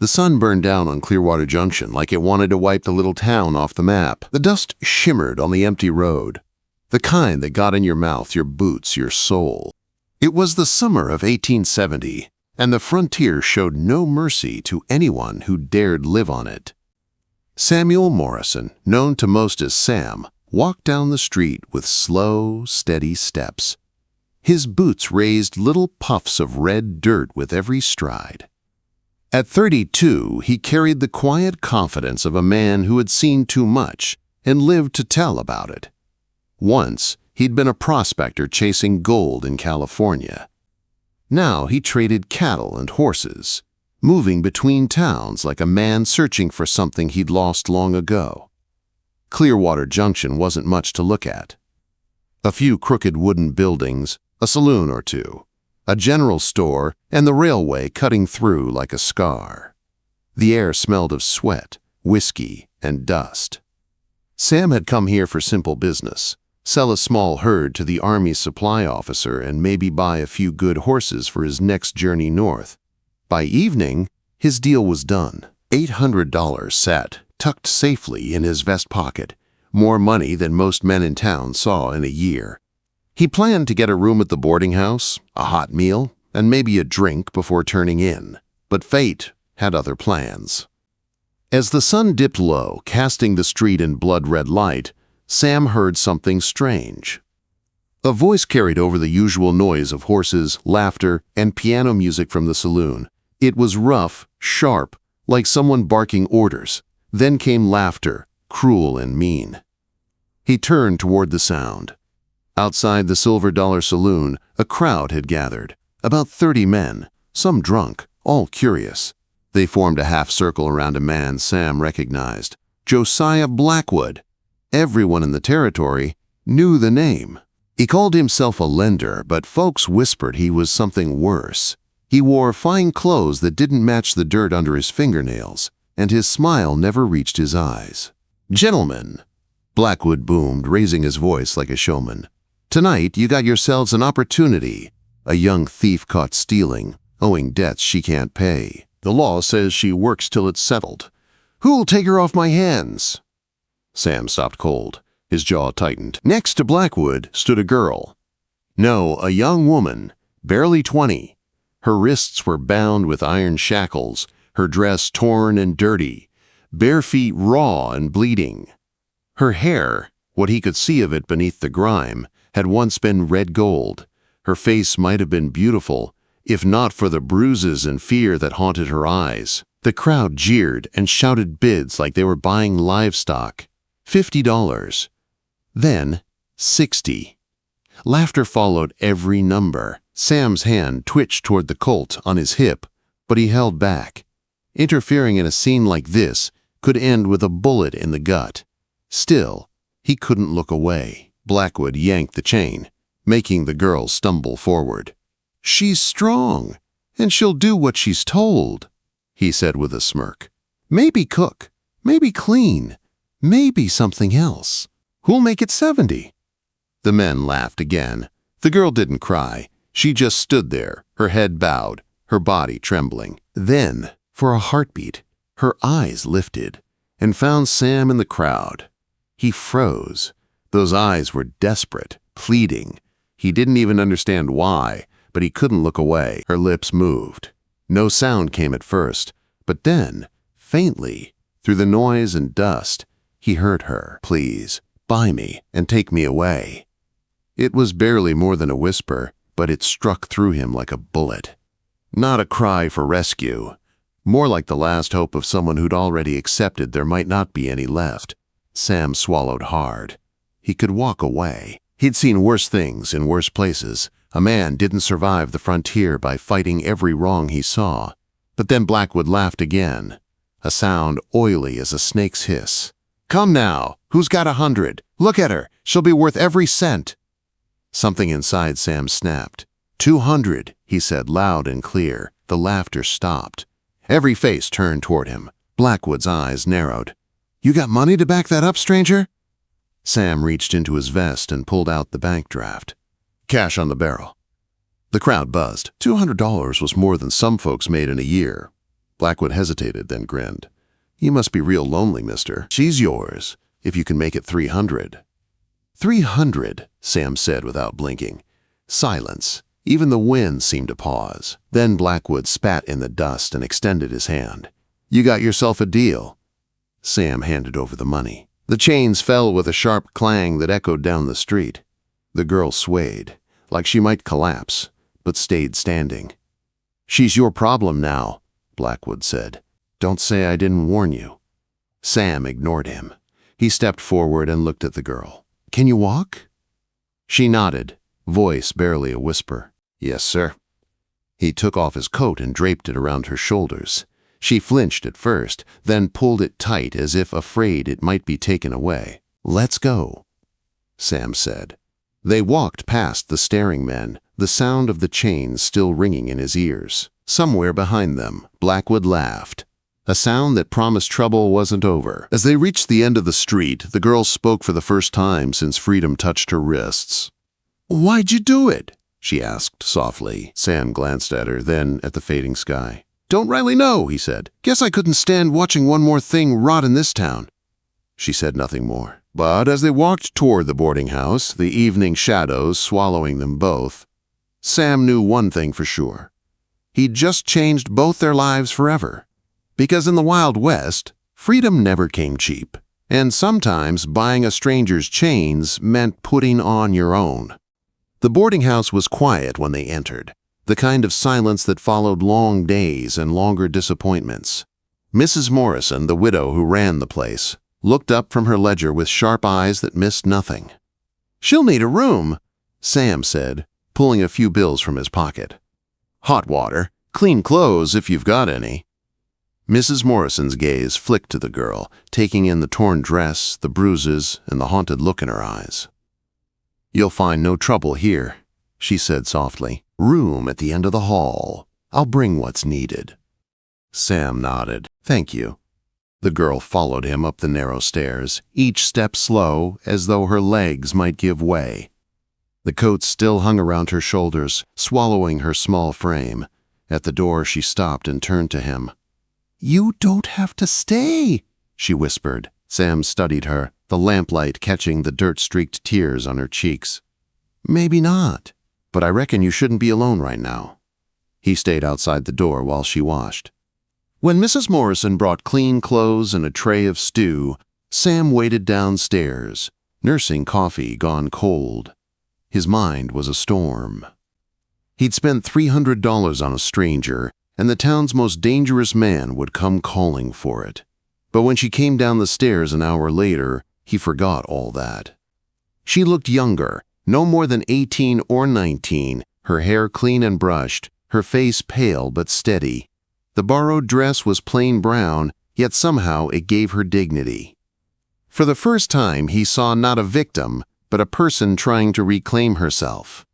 The sun burned down on Clearwater Junction like it wanted to wipe the little town off the map. The dust shimmered on the empty road, the kind that got in your mouth, your boots, your soul. It was the summer of 1870, and the frontier showed no mercy to anyone who dared live on it. Samuel Morrison, known to most as Sam, walked down the street with slow, steady steps. His boots raised little puffs of red dirt with every stride. At 32, he carried the quiet confidence of a man who had seen too much and lived to tell about it. Once, he'd been a prospector chasing gold in California. Now he traded cattle and horses, moving between towns like a man searching for something he'd lost long ago. Clearwater Junction wasn't much to look at. A few crooked wooden buildings, a saloon or two, a general store, and the railway cutting through like a scar. The air smelled of sweat, whiskey, and dust. Sam had come here for simple business, sell a small herd to the Army supply officer and maybe buy a few good horses for his next journey north. By evening, his deal was done. $800 sat, tucked safely in his vest pocket, more money than most men in town saw in a year. He planned to get a room at the boarding house, a hot meal, and maybe a drink before turning in, but fate had other plans. As the sun dipped low, casting the street in blood-red light, Sam heard something strange. A voice carried over the usual noise of horses, laughter, and piano music from the saloon. It was rough, sharp, like someone barking orders. Then came laughter, cruel and mean. He turned toward the sound. Outside the Silver Dollar Saloon, a crowd had gathered, about 30 men, some drunk, all curious. They formed a half circle around a man Sam recognized, Josiah Blackwood. Everyone in the territory knew the name. He called himself a lender, but folks whispered he was something worse. He wore fine clothes that didn't match the dirt under his fingernails, and his smile never reached his eyes. "Gentlemen," Blackwood boomed, raising his voice like a showman, "tonight you got yourselves an opportunity. A young thief caught stealing, owing debts she can't pay. The law says she works till it's settled. Who'll take her off my hands?" Sam stopped cold. His jaw tightened. Next to Blackwood stood a girl. No, a young woman, barely 20. Her wrists were bound with iron shackles, her dress torn and dirty, bare feet raw and bleeding. Her hair, what he could see of it beneath the grime, had once been red gold. Her face might have been beautiful, if not for the bruises and fear that haunted her eyes. The crowd jeered and shouted bids like they were buying livestock. $50. Then, 60. Laughter followed every number. Sam's hand twitched toward the Colt on his hip, but he held back. Interfering in a scene like this could end with a bullet in the gut. Still, he couldn't look away. Blackwood yanked the chain, making the girl stumble forward. "She's strong, and she'll do what she's told," he said with a smirk. "Maybe cook, maybe clean, maybe something else. Who'll make it 70? The men laughed again. The girl didn't cry. She just stood there, her head bowed, her body trembling. Then, for a heartbeat, her eyes lifted and found Sam in the crowd. He froze. Those eyes were desperate, pleading. He didn't even understand why, but he couldn't look away. Her lips moved. No sound came at first, but then, faintly, through the noise and dust, he heard her. "Please, buy me and take me away." It was barely more than a whisper, but it struck through him like a bullet. Not a cry for rescue, more like the last hope of someone who'd already accepted there might not be any left. Sam swallowed hard. He could walk away. He'd seen worse things in worse places. A man didn't survive the frontier by fighting every wrong he saw. But then Blackwood laughed again, a sound oily as a snake's hiss. "Come now, who's got 100? Look at her, she'll be worth every cent." Something inside Sam snapped. 200, he said loud and clear. The laughter stopped. Every face turned toward him. Blackwood's eyes narrowed. "You got money to back that up, stranger?" Sam reached into his vest and pulled out the bank draft. "Cash on the barrel." The crowd buzzed. $200 was more than some folks made in a year. Blackwood hesitated, then grinned. You must be real lonely, mister. She's yours, if you can make it 300. 300, Sam said without blinking. Silence. Even the wind seemed to pause. Then Blackwood spat in the dust and extended his hand. You got yourself a deal. Sam handed over the money. The chains fell with a sharp clang that echoed down the street. The girl swayed, like she might collapse, but stayed standing. She's your problem now, Blackwood said. Don't say I didn't warn you. Sam ignored him. He stepped forward and looked at the girl. Can you walk? She nodded, voice barely a whisper. Yes, sir. He took off his coat and draped it around her shoulders. She flinched at first, then pulled it tight as if afraid it might be taken away. Let's go, Sam said. They walked past the staring men, the sound of the chains still ringing in his ears. Somewhere behind them, Blackwood laughed. A sound that promised trouble wasn't over. As they reached the end of the street, the girl spoke for the first time since freedom touched her wrists. Why'd you do it? She asked softly. Sam glanced at her, then at the fading sky. Don't rightly know, he said. Guess I couldn't stand watching one more thing rot in this town. She said nothing more. But as they walked toward the boarding house, the evening shadows swallowing them both, Sam knew one thing for sure. He'd just changed both their lives forever. Because in the Wild West, freedom never came cheap, and sometimes buying a stranger's chains meant putting on your own. The boarding house was quiet when they entered, the kind of silence that followed long days and longer disappointments. Mrs. Morrison, the widow who ran the place, looked up from her ledger with sharp eyes that missed nothing. She'll need a room, Sam said, pulling a few bills from his pocket. Hot water, clean clothes if you've got any. Mrs. Morrison's gaze flicked to the girl, taking in the torn dress, the bruises, and the haunted look in her eyes. You'll find no trouble here, she said softly. Room at the end of the hall. I'll bring what's needed. Sam nodded. Thank you. The girl followed him up the narrow stairs, each step slow, as though her legs might give way. The coat still hung around her shoulders, swallowing her small frame. At the door she stopped and turned to him. You don't have to stay, she whispered. Sam studied her, the lamplight catching the dirt-streaked tears on her cheeks. Maybe not, but I reckon you shouldn't be alone right now. He stayed outside the door while she washed. When Mrs. Morrison brought clean clothes and a tray of stew, Sam waited downstairs, nursing coffee gone cold. His mind was a storm. He'd spent $300 on a stranger, and the town's most dangerous man would come calling for it. But when she came down the stairs an hour later, he forgot all that. She looked younger, no more than 18 or 19, her hair clean and brushed, her face pale but steady. The borrowed dress was plain brown, yet somehow it gave her dignity. For the first time, he saw not a victim, but a person trying to reclaim herself.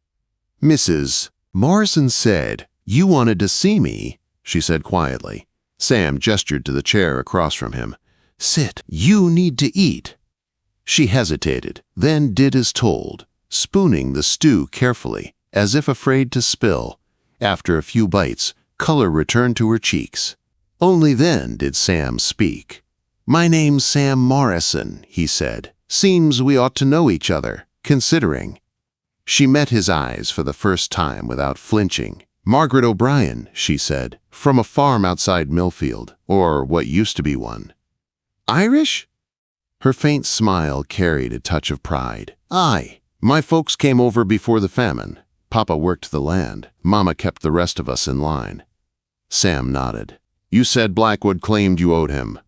Mrs. Morrison said, "You wanted to see me," she said quietly. Sam gestured to the chair across from him. "Sit. You need to eat." She hesitated, then did as told, spooning the stew carefully, as if afraid to spill. After a few bites, color returned to her cheeks. Only then did Sam speak. "My name's Sam Morrison," he said. "Seems we ought to know each other, considering." She met his eyes for the first time without flinching. "Margaret O'Brien," she said, "from a farm outside Millfield, or what used to be one." "Irish?" Her faint smile carried a touch of pride. "Aye. My folks came over before the famine. Papa worked the land. Mama kept the rest of us in line." Sam nodded. "You said Blackwood claimed you owed him."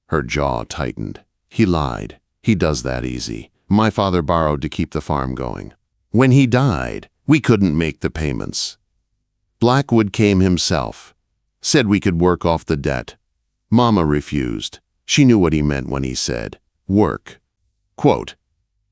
Her jaw tightened. "He lied. He does that easy. My father borrowed to keep the farm going. When he died, we couldn't make the payments. Blackwood came himself. Said we could work off the debt. Mama refused. She knew what he meant when he said, 'Work.'" Quote.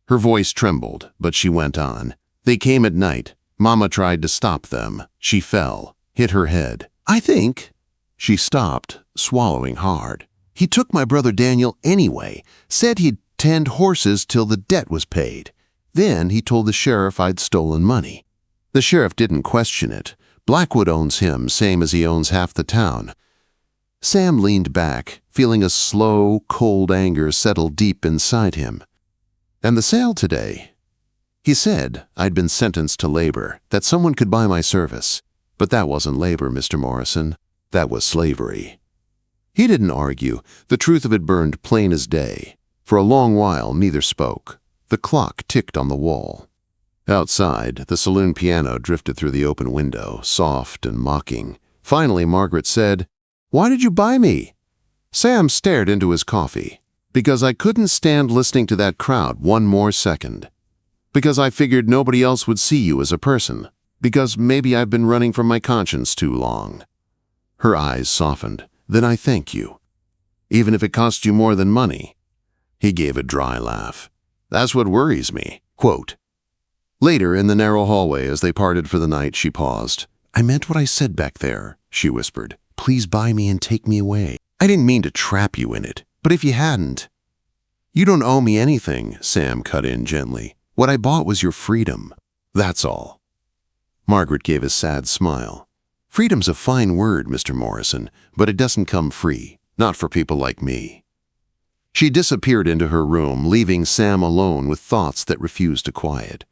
Her voice trembled, but she went on. "They came at night. Mama tried to stop them. She fell, hit her head. I think—" She stopped, swallowing hard. "He took my brother Daniel anyway, said he'd tend horses till the debt was paid. Then he told the sheriff I'd stolen money. The sheriff didn't question it. Blackwood owns him, same as he owns half the town. Sam leaned back, feeling a slow, cold anger settle deep inside him. "And the sale today?" He said I'd been sentenced to labor, that someone could buy my service. But that wasn't labor, Mr. Morrison. That was slavery. He didn't argue. The truth of it burned plain as day. For a long while, neither spoke. The clock ticked on the wall. Outside, the saloon piano drifted through the open window, soft and mocking. Finally, Margaret said, "Why did you buy me?" Sam stared into his coffee. "Because I couldn't stand listening to that crowd one more second. Because I figured nobody else would see you as a person. Because maybe I've been running from my conscience too long." Her eyes softened. "Then I thank you. Even if it cost you more than money." He gave a dry laugh. "That's what worries me." Quote. Later, in the narrow hallway as they parted for the night, she paused. "I meant what I said back there," she whispered. "Please buy me and take me away. I didn't mean to trap you in it, but if you hadn't—" "You don't owe me anything," Sam cut in gently. "What I bought was your freedom. That's all." Margaret gave a sad smile. "Freedom's a fine word, Mr. Morrison, but it doesn't come free. Not for people like me." She disappeared into her room, leaving Sam alone with thoughts that refused to quiet.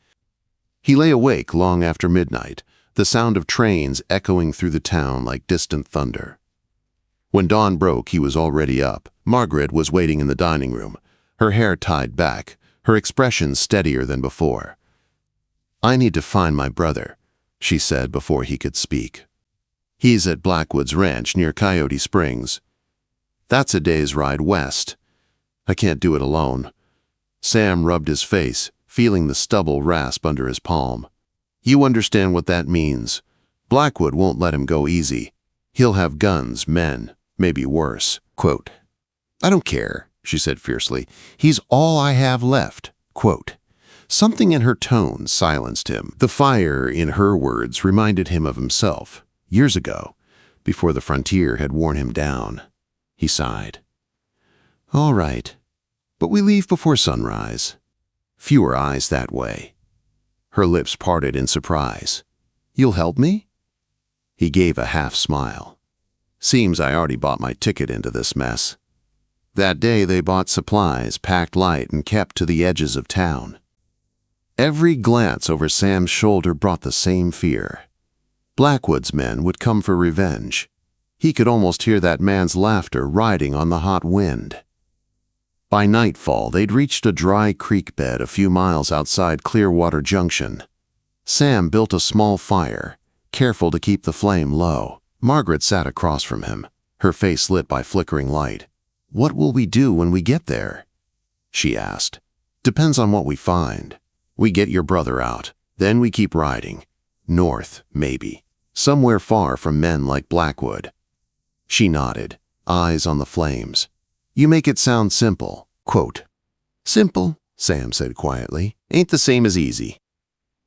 He lay awake long after midnight, the sound of trains echoing through the town like distant thunder. When dawn broke, he was already up. Margaret was waiting in the dining room, her hair tied back, her expression steadier than before. "I need to find my brother," she said before he could speak. "He's at Blackwood's ranch near Coyote Springs. That's a day's ride west. I can't do it alone." Sam rubbed his face, feeling the stubble rasp under his palm. "You understand what that means. Blackwood won't let him go easy. He'll have guns, men, maybe worse." Quote. "I don't care," she said fiercely. "He's all I have left." Quote. Something in her tone silenced him. The fire in her words reminded him of himself, years ago, before the frontier had worn him down. He sighed. "All right, but we leave before sunrise." Fewer eyes that way. Her lips parted in surprise. "You'll help me?" He gave a half smile. "Seems I already bought my ticket into this mess." That day they bought supplies, packed light, and kept to the edges of town. Every glance over Sam's shoulder brought the same fear. Blackwood's men would come for revenge. He could almost hear that man's laughter riding on the hot wind. By nightfall, they'd reached a dry creek bed a few miles outside Clearwater Junction. Sam built a small fire, careful to keep the flame low. Margaret sat across from him, her face lit by flickering light. "What will we do when we get there?" she asked. "Depends on what we find. We get your brother out, then we keep riding. North, maybe. Somewhere far from men like Blackwood." She nodded, eyes on the flames. "You make it sound simple." Quote. "Simple," Sam said quietly, "ain't the same as easy."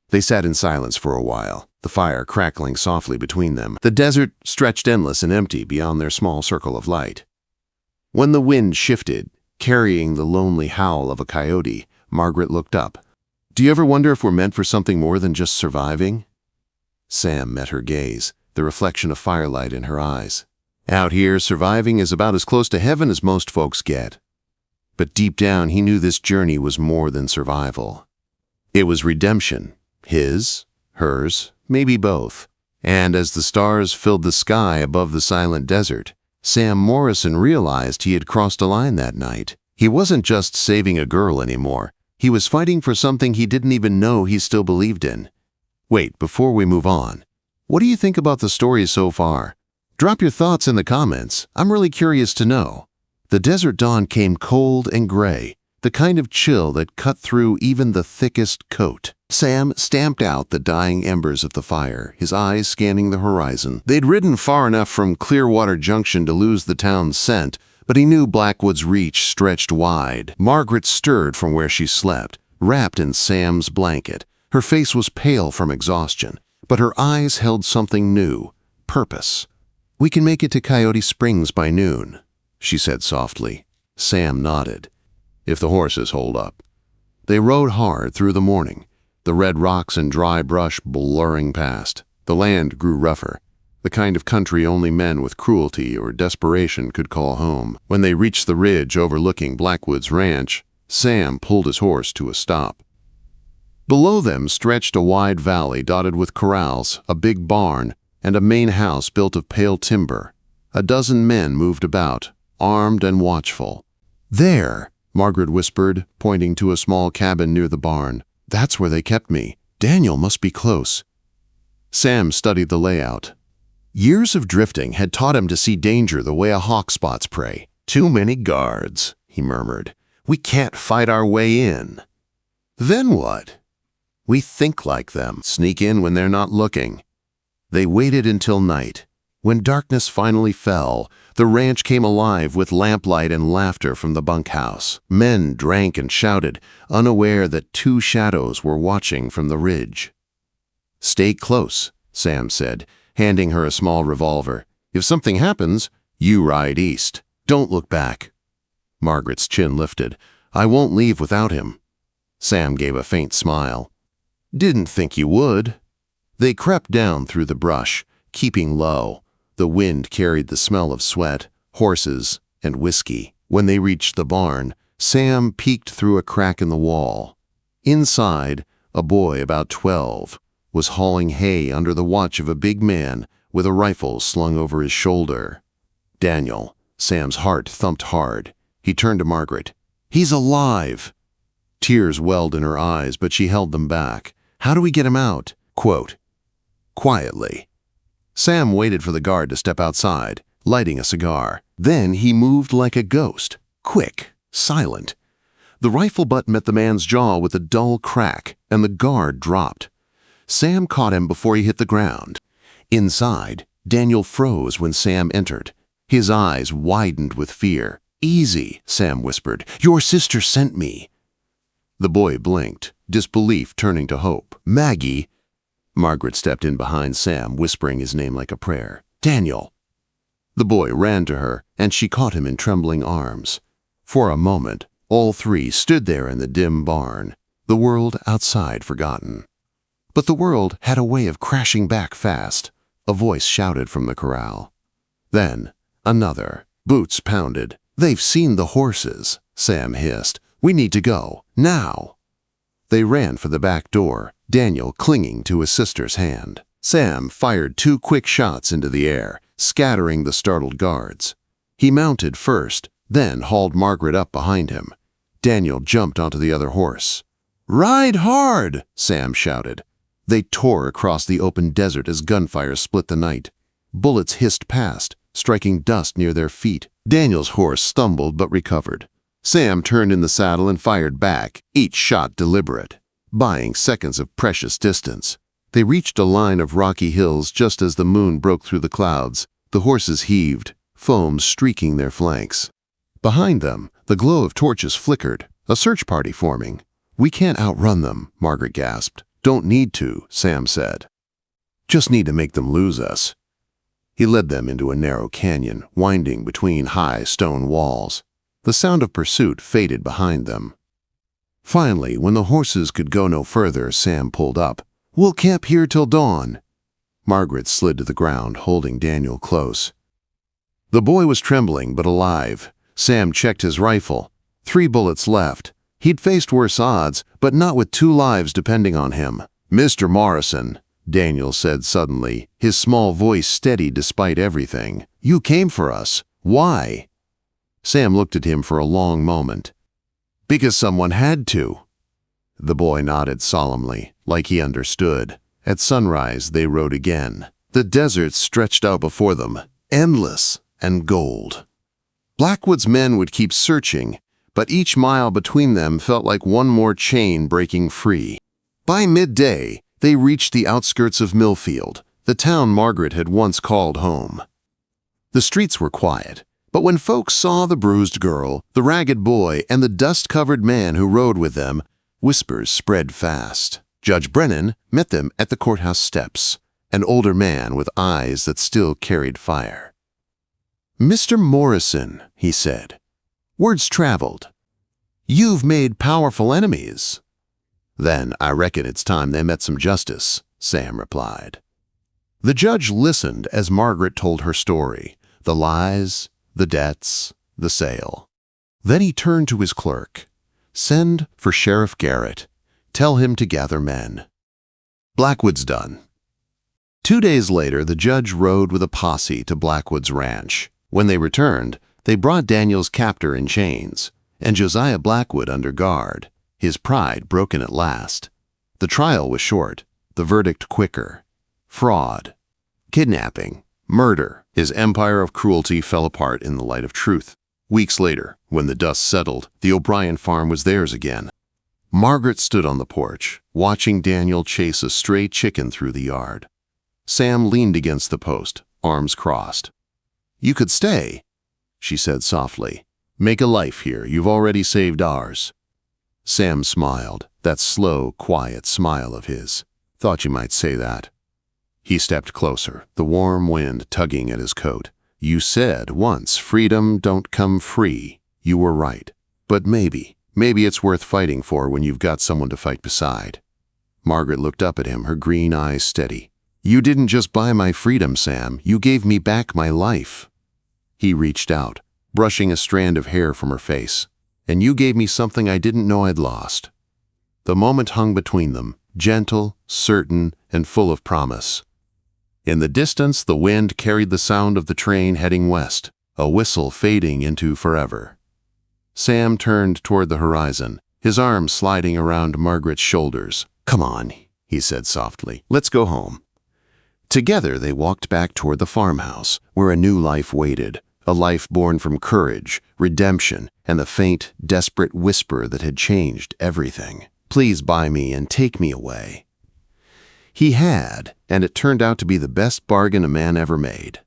They sat in silence for a while, the fire crackling softly between them. The desert stretched endless and empty beyond their small circle of light. When the wind shifted, carrying the lonely howl of a coyote, Margaret looked up. "Do you ever wonder if we're meant for something more than just surviving?" Sam met her gaze, the reflection of firelight in her eyes. "Out here, surviving is about as close to heaven as most folks get." But deep down, he knew this journey was more than survival. It was redemption. His, hers, maybe both. And as the stars filled the sky above the silent desert, Sam Morrison realized he had crossed a line that night. He wasn't just saving a girl anymore. He was fighting for something he didn't even know he still believed in. Wait, before we move on, what do you think about the story so far? Drop your thoughts in the comments. I'm really curious to know. The desert dawn came cold and gray, the kind of chill that cut through even the thickest coat. Sam stamped out the dying embers of the fire, his eyes scanning the horizon. They'd ridden far enough from Clearwater Junction to lose the town's scent, but he knew Blackwood's reach stretched wide. Margaret stirred from where she slept, wrapped in Sam's blanket. Her face was pale from exhaustion, but her eyes held something new, purpose. "We can make it to Coyote Springs by noon," she said softly. Sam nodded. "If the horses hold up." They rode hard through the morning, the red rocks and dry brush blurring past. The land grew rougher. the kind of country only men with cruelty or desperation could call home. When they reached the ridge overlooking Blackwood's ranch, Sam pulled his horse to a stop. Below them stretched a wide valley dotted with corrals, a big barn, and a main house built of pale timber. A dozen men moved about, armed and watchful. "There," Margaret whispered, pointing to a small cabin near the barn. "That's where they kept me. Daniel must be close." Sam studied the layout. Years of drifting had taught him to see danger the way a hawk spots prey. "Too many guards," he murmured. "We can't fight our way in." "Then what?" "We think like them, sneak in when they're not looking." They waited until night. When darkness finally fell, the ranch came alive with lamplight and laughter from the bunkhouse. Men drank and shouted, unaware that two shadows were watching from the ridge. "Stay close," Sam said, handing her a small revolver. "If something happens, you ride east. Don't look back." Margaret's chin lifted. "I won't leave without him." Sam gave a faint smile. "Didn't think you would." They crept down through the brush, keeping low. The wind carried the smell of sweat, horses, and whiskey. When they reached the barn, Sam peeked through a crack in the wall. Inside, a boy about 12 was hauling hay under the watch of a big man with a rifle slung over his shoulder. "Daniel." Sam's heart thumped hard. He turned to Margaret. "He's alive." Tears welled in her eyes, but she held them back. "How do we get him out?" Quote, "Quietly." Sam waited for the guard to step outside, lighting a cigar. Then he moved like a ghost, quick, silent. The rifle butt met the man's jaw with a dull crack, and the guard dropped. Sam caught him before he hit the ground. Inside, Daniel froze when Sam entered. His eyes widened with fear. "Easy," Sam whispered. "Your sister sent me." The boy blinked, disbelief turning to hope. "Maggie." Margaret stepped in behind Sam, whispering his name like a prayer. "Daniel." The boy ran to her, and she caught him in trembling arms. For a moment, all three stood there in the dim barn, the world outside forgotten. But the world had a way of crashing back fast. A voice shouted from the corral. Then, another. Boots pounded. "They've seen the horses," Sam hissed. "We need to go, now." They ran for the back door, Daniel clinging to his sister's hand. Sam fired 2 quick shots into the air, scattering the startled guards. He mounted first, then hauled Margaret up behind him. Daniel jumped onto the other horse. "Ride hard!" Sam shouted. They tore across the open desert as gunfire split the night. Bullets hissed past, striking dust near their feet. Daniel's horse stumbled but recovered. Sam turned in the saddle and fired back, each shot deliberate, buying seconds of precious distance. They reached a line of rocky hills just as the moon broke through the clouds. The horses heaved, foam streaking their flanks. Behind them, the glow of torches flickered, a search party forming. "We can't outrun them," Margaret gasped. "Don't need to," Sam said. "Just need to make them lose us." He led them into a narrow canyon, winding between high stone walls. The sound of pursuit faded behind them. Finally, when the horses could go no further, Sam pulled up. "We'll camp here till dawn." Margaret slid to the ground, holding Daniel close. The boy was trembling but alive. Sam checked his rifle. 3 bullets left. He'd faced worse odds, but not with 2 lives depending on him. "Mr. Morrison," Daniel said suddenly, his small voice steady despite everything. "You came for us. Why?" Sam looked at him for a long moment. "Because someone had to." The boy nodded solemnly, like he understood. At sunrise, they rode again. The desert stretched out before them, endless and gold. Blackwood's men would keep searching, but each mile between them felt like one more chain breaking free. By midday, they reached the outskirts of Millfield, the town Margaret had once called home. The streets were quiet, but when folks saw the bruised girl, the ragged boy, and the dust-covered man who rode with them, whispers spread fast. Judge Brennan met them at the courthouse steps, an older man with eyes that still carried fire. "Mr. Morrison," he said. "Words traveled. You've made powerful enemies." "Then I reckon it's time they met some justice," Sam replied. The judge listened as Margaret told her story, the lies, the debts, the sale. Then he turned to his clerk. "Send for Sheriff Garrett. Tell him to gather men." Blackwood's done. 2 days later, the judge rode with a posse to Blackwood's ranch. When they returned, they brought Daniel's captor in chains, and Josiah Blackwood under guard, his pride broken at last. The trial was short, the verdict quicker. Fraud, kidnapping, murder. His empire of cruelty fell apart in the light of truth. Weeks later, when the dust settled, the O'Brien farm was theirs again. Margaret stood on the porch, watching Daniel chase a stray chicken through the yard. Sam leaned against the post, arms crossed. "You could stay," she said softly. "Make a life here. You've already saved ours." Sam smiled, that slow, quiet smile of his. "Thought you might say that." He stepped closer, the warm wind tugging at his coat. "You said once freedom don't come free. You were right. But maybe it's worth fighting for when you've got someone to fight beside." Margaret looked up at him, her green eyes steady. "You didn't just buy my freedom, Sam. You gave me back my life." He reached out, brushing a strand of hair from her face. "And you gave me something I didn't know I'd lost." The moment hung between them, gentle, certain, and full of promise. In the distance, the wind carried the sound of the train heading west, a whistle fading into forever. Sam turned toward the horizon, his arms sliding around Margaret's shoulders. "Come on," he said softly. "Let's go home." Together they walked back toward the farmhouse, where a new life waited, a life born from courage, redemption, and the faint, desperate whisper that had changed everything. "Please buy me and take me away." He had, and it turned out to be the best bargain a man ever made.